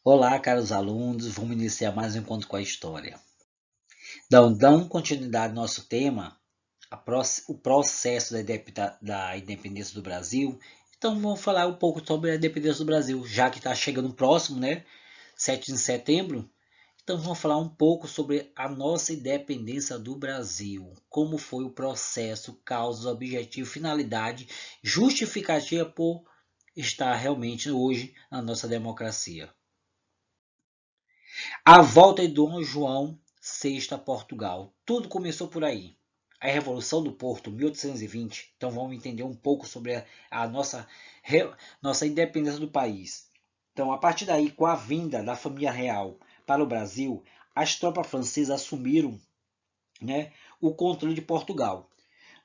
Olá, caros alunos, vamos iniciar mais um encontro com a história. Dando continuidade ao nosso tema, o processo da independência do Brasil. Então, vamos falar um pouco sobre a independência do Brasil, já que está chegando próximo, né? 7 de setembro. Então, vamos falar um pouco sobre a nossa independência do Brasil. Como foi o processo, causas, objetivo, finalidade, justificativa por estar realmente hoje na nossa democracia. A volta de Dom João VI a Portugal. Tudo começou por aí. A Revolução do Porto, 1820. Então vamos entender um pouco sobre a nossa independência do país. Então, a partir daí, com a vinda da família real para o Brasil, as tropas francesas assumiram, né, o controle de Portugal.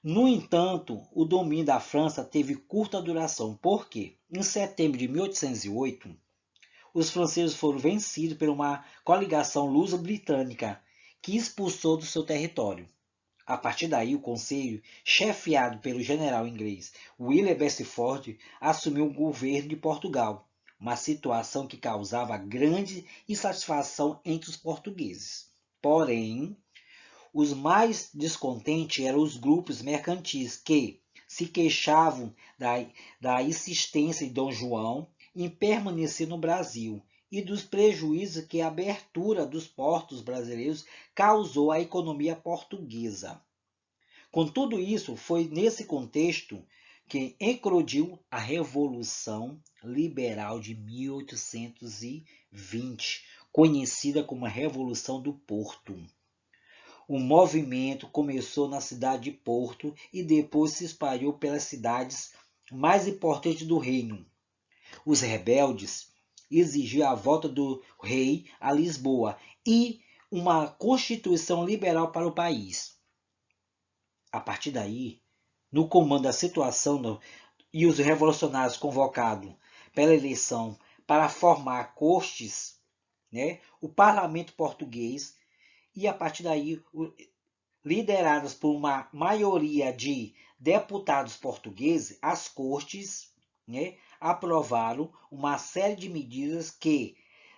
No entanto, o domínio da França teve curta duração, porque em setembro de 1808 os franceses foram vencidos por uma coligação luso-britânica que expulsou do seu território. A partir daí, o conselho, chefiado pelo general inglês William Beresford, assumiu o governo de Portugal, uma situação que causava grande insatisfação entre os portugueses. Porém, os mais descontentes eram os grupos mercantis que se queixavam da insistência de Dom João em permanecer no Brasil e dos prejuízos que a abertura dos portos brasileiros causou à economia portuguesa. Com tudo isso, foi nesse contexto que eclodiu a Revolução Liberal de 1820, conhecida como a Revolução do Porto. O movimento começou na cidade de Porto e depois se espalhou pelas cidades mais importantes do reino. Os rebeldes exigiam a volta do rei a Lisboa e uma constituição liberal para o país. A partir daí, no comando da situação e os revolucionários convocados pela eleição para formar cortes, né, o parlamento português, e a partir daí, lideradas por uma maioria de deputados portugueses, as cortes, né, aprovaram uma série de medidas que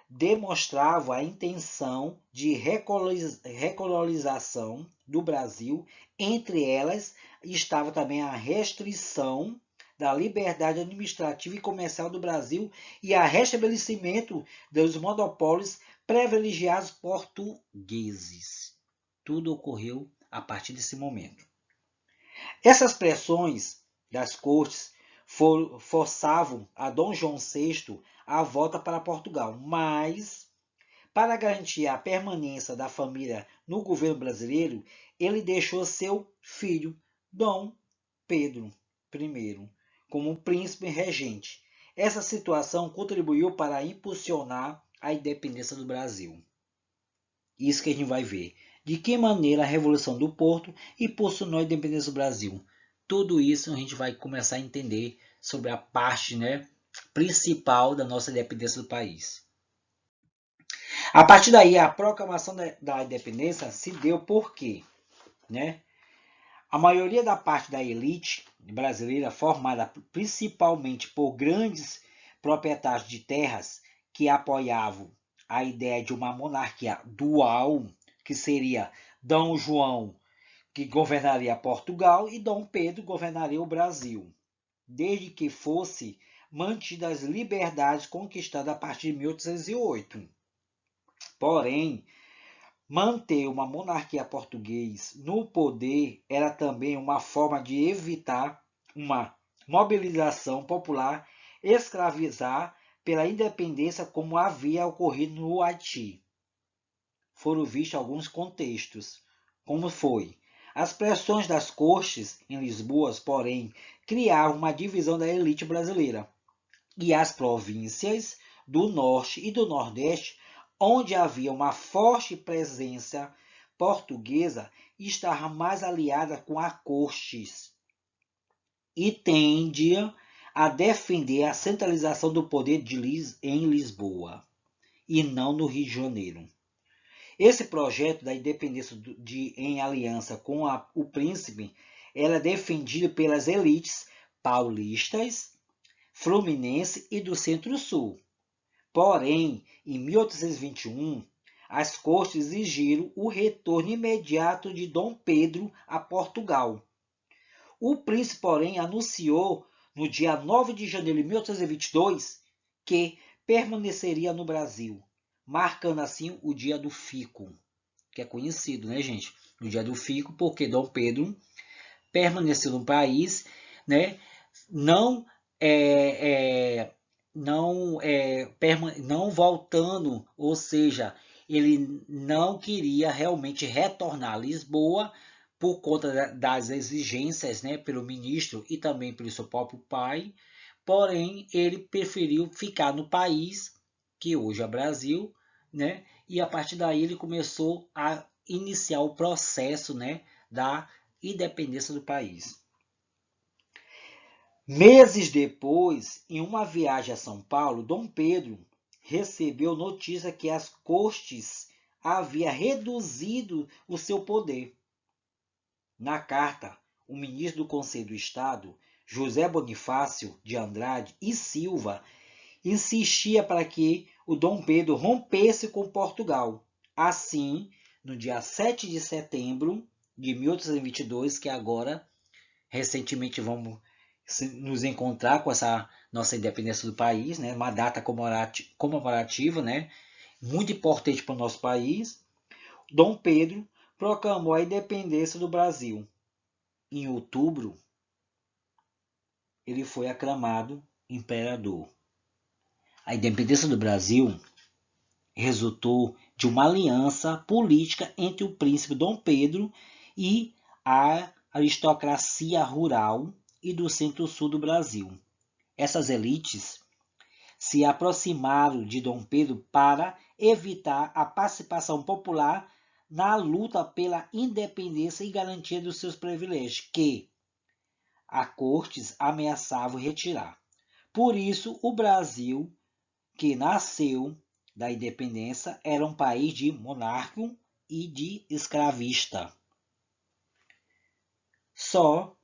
demonstravam a intenção de recolonização do Brasil. Entre elas estava também a restrição da liberdade administrativa e comercial do Brasil e a restabelecimento dos monopólios privilegiados portugueses. Tudo ocorreu a partir desse momento. Essas pressões das cortes forçavam a Dom João VI a volta para Portugal, mas para garantir a permanência da família no governo brasileiro, ele deixou seu filho, Dom Pedro I, como príncipe regente. Essa situação contribuiu para impulsionar a independência do Brasil. Isso que a gente vai ver. De que maneira a Revolução do Porto impulsionou a independência do Brasil. Tudo isso a gente vai começar a entender sobre a parte, né, principal da nossa independência do país. A partir daí, a proclamação da independência se deu por quê? Né? A maioria da parte da elite brasileira, formada principalmente por grandes proprietários de terras que apoiavam a ideia de uma monarquia dual, que seria Dom João, que governaria Portugal, e Dom Pedro governaria o Brasil, desde que fosse mantidas as liberdades conquistadas a partir de 1808. Porém, manter uma monarquia portuguesa no poder era também uma forma de evitar uma mobilização popular escravizar pela independência como havia ocorrido no Haiti. Foram vistos alguns contextos, como foi as pressões das cortes em Lisboa, porém, criavam uma divisão da elite brasileira, e as províncias do Norte e do Nordeste, onde havia uma forte presença portuguesa, estavam mais aliadas com a cortes e tendiam a defender a centralização do poder em Lisboa e não no Rio de Janeiro. Esse projeto da independência em aliança com o príncipe era defendido pelas elites paulistas, fluminense e do Centro-Sul. Porém, em 1821, as cortes exigiram o retorno imediato de Dom Pedro a Portugal. O príncipe, porém, anunciou no dia 9 de janeiro de 1822 que permaneceria no Brasil, marcando assim o dia do fico, que é conhecido, né, gente? O dia do fico, porque Dom Pedro permaneceu no país, né? Não não voltando, ou seja, ele não queria realmente retornar a Lisboa por conta das exigências, né, pelo ministro e também pelo seu próprio pai. Porém, ele preferiu ficar no país, que hoje é o Brasil, né? E a partir daí ele começou a iniciar o processo, né, da independência do país. Meses depois, em uma viagem a São Paulo, Dom Pedro recebeu notícia que as cortes haviam reduzido o seu poder. Na carta, o ministro do Conselho do Estado, José Bonifácio de Andrade e Silva, insistia para que o Dom Pedro rompesse com Portugal. Assim, no dia 7 de setembro de 1822, que agora recentemente vamos nos encontrar com essa nossa independência do país, né? Uma data comemorativa, né? Muito importante para o nosso país. Dom Pedro proclamou a independência do Brasil. Em outubro, ele foi aclamado imperador. A independência do Brasil resultou de uma aliança política entre o príncipe Dom Pedro e a aristocracia rural e do centro-sul do Brasil. Essas elites se aproximaram de Dom Pedro para evitar a participação popular na luta pela independência e garantia dos seus privilégios, que a cortes ameaçavam retirar. Por isso, o Brasil, que nasceu da independência, era um país de monarca e de escravista. Só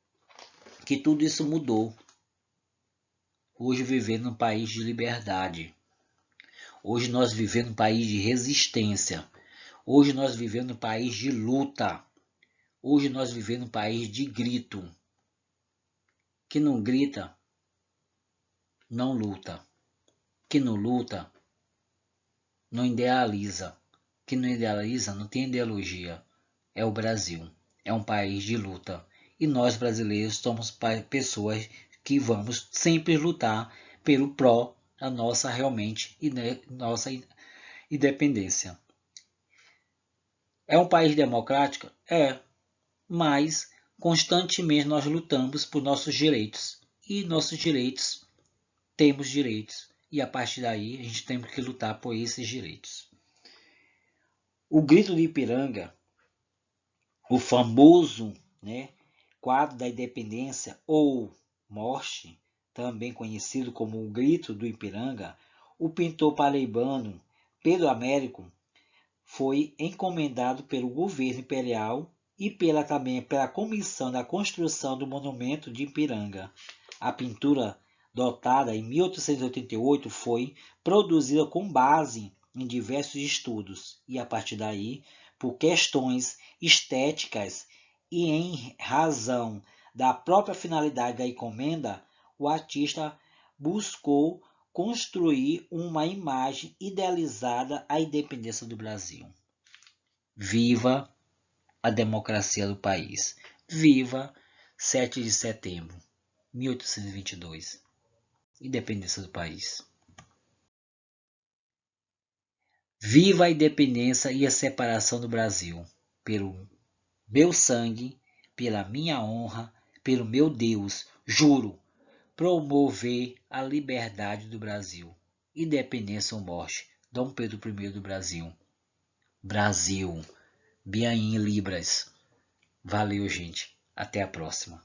que tudo isso mudou. Hoje vivemos num país de liberdade. Hoje nós vivemos num país de resistência. Hoje nós vivemos num país de luta. Hoje nós vivemos num país de grito. Que não grita, não luta. Que não luta, não idealiza. Que não idealiza, não tem ideologia. É o Brasil. É um país de luta. E nós brasileiros somos pessoas que vamos sempre lutar pelo pró da nossa realmente nossa independência. É um país democrático? É, mas constantemente nós lutamos por nossos direitos. E nossos direitos, temos direitos. E a partir daí a gente tem que lutar por esses direitos. O Grito de Ipiranga, o famoso, né, quadro da independência ou morte, também conhecido como o Grito do Ipiranga, o pintor paraibano Pedro Américo foi encomendado pelo governo imperial e também pela comissão da construção do monumento de Ipiranga. A pintura, dotada em 1888, foi produzida com base em diversos estudos e, a partir daí, por questões estéticas e em razão da própria finalidade da encomenda, o artista buscou construir uma imagem idealizada à independência do Brasil. Viva a democracia do país! Viva 7 de setembro, 1822, independência do país! Viva a independência e a separação do Brasil, pelo meu sangue, pela minha honra, pelo meu Deus, juro, promover a liberdade do Brasil. Independência ou morte, Dom Pedro I do Brasil. Brasil, bien em Libras. Valeu, gente. Até a próxima.